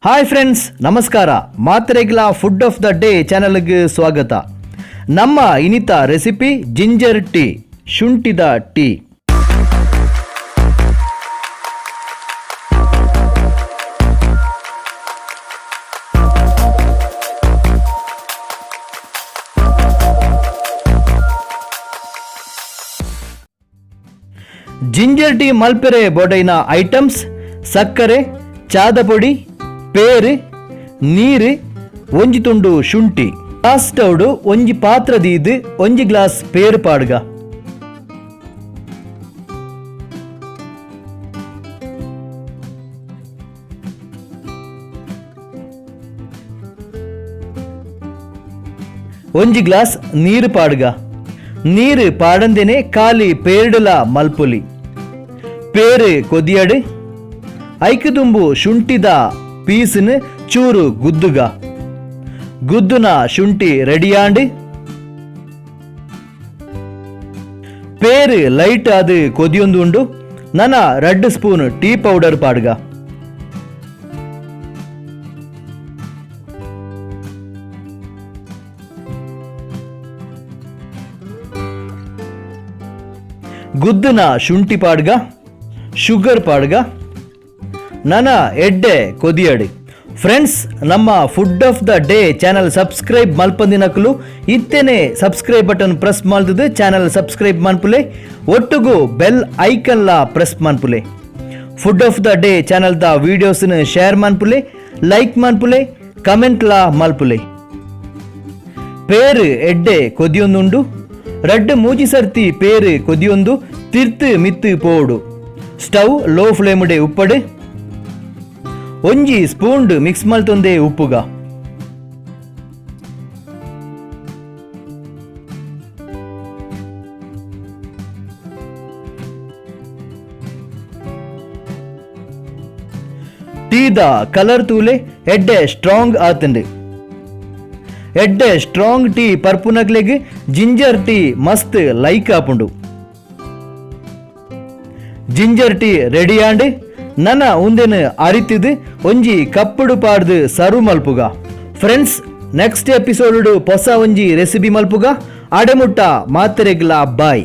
Hi friends, ನಮಸ್ಕಾರ. ಮಾತ್ರೆಗಳ food of the day ಚಾನಲ್ಗೆ ಸ್ವಾಗತ. ನಮ್ಮ ಇನಿತ ರೆಸಿಪಿ ಜಿಂಜರ್ ಟೀ, ಶುಂಠಿದ ಟೀ. ಜಿಂಜರ್ ಟೀ ಮಲ್ಪೆರೆ ಬೋಡೈನ ಐಟಮ್ಸ್: ಸಕ್ಕರೆ, ಚಾದ ಪೊಡಿ, ಪೇರು, ನೀರು, ಒಂಜಿ ತುಂಡು ಶುಂಠಿ. ಗ್ಲಾಸ್ ತೌಡು ಒಂಜಿ ಪಾತ್ರ ದೀದು ಒಂಜಿ ಗ್ಲಾಸ್ ಪೇರು ಪಾಡ್ಗ. ಒಂಜಿ ಗ್ಲಾಸ್ ನೀರು ಪಾಡ್ಗ. ನೀರು ಪಾಡಂದೇನೆ ಖಾಲಿ ಪೇರ್ಡುಲ ಮಲ್ಪುಲಿ. ಪೇರು ಕೊದಿಯಡು. ಐಕು ತುಂಬು ಶುಂಠಿದ ಪೀಸಿನ ಚೂರು ಗುದ್ದುಗ. ಗುದ್ದುನ ಶುಂಠಿ ರೆಡಿಯಾಂಡು. ಪೇರು ಲೈಟ್ ಅದು ಕೊದಿಯೊಂದು ಉಂಡು. ನನ 2 ಸ್ಪೂನ್ ಟೀ ಪೌಡರ್ ಪಾಡ್ಗ. ಗುದ್ದುನ ಶುಂಠಿ ಪಾಡ್ಗ. ಶುಗರ್ ಪಾಡ್ಗ. ನನ ಎಡ್ಡೆ ಕೊದಿಯಡಿ. ಫ್ರೆಂಡ್ಸ್, ನಮ್ಮ food of the day channel subscribe ಮಲ್ಪಂದಿನಕಲು ಇತ್ತೇನೆ ಸಬ್ಸ್ಕ್ರೈಬ್ ಬಟನ್ ಪ್ರೆಸ್ ಮಾಡ್ದು ಚಾನಲ್ ಸಬ್ಸ್ಕ್ರೈಬ್ ಮನ್ಪುಲೆ. ಒಟ್ಟುಗು ಬೆಲ್ ಐಕನ್ಲ ಪ್ರೆಸ್ ಮನ್ಪುಲೆ. ಫುಡ್ ಆಫ್ ದ ಡೇ ಚಾನಲ್ದ ವಿಡಿಯೋಸ್ನ ಶೇರ್ ಮನ್ಪುಲೆ, ಲೈಕ್ ಮನ್ಪುಲೆ, ಕಮೆಂಟ್ಲ ಮಲ್ಪುಲೆ. ಪೇರು ಎಡ್ಡೆ ಕೊದಿಯೊಂದುಂಡು. 2-3 ಸರ್ತಿ ಪೇರು ಕೊದಿಯೊಂದು ತಿರ್ತು ಮಿತ್ತು ಪೋಡು. Stove low ಫ್ಲೇಮ್ಡೆ ಉಪ್ಪಡು. ಒಂಜಿ ಸ್ಪೂನ್ ಮಿಕ್ಸ್ ಮಲ್ತೊಂದೆ ಉಪ್ಪುಗ. ಟೀದ ಕಲರ್ ತೂಲೆ ಎಡ್ಡೆ ಸ್ಟ್ರಾಂಗ್ ಆತಂಡು. ಎಡ್ಡೆ ಸ್ಟ್ರಾಂಗ್ ಟೀ ಪರ್ಪುನಕ್ಲೆಗ್ ಜಿಂಜರ್ ಟೀ ಮಸ್ತ್ ಲೈಕ್ ಆಪುಂಡು. ಜಿಂಜರ್ ಟೀ ರೆಡಿ ಆಂಡ್ ನನ ಉಂದೆನು ಅರಿತಿದು ಒಂಜಿ ಕಪ್ಪುಡು ಪಾಡ್ದು ಸರ್ವ್ ಮಲ್ಪುಗ. ಫ್ರೆಂಡ್ಸ್, ನೆಕ್ಸ್ಟ್ ಎಪಿಸೋಡ್ ಪೊಸ ಒಂಜಿ ರೆಸಿಪಿ ಮಲ್ಪುಗ. ಅಡೆಮುಟ್ಟ ಮಾತ್ರೆಗ್ಲ ಬಾಯ್.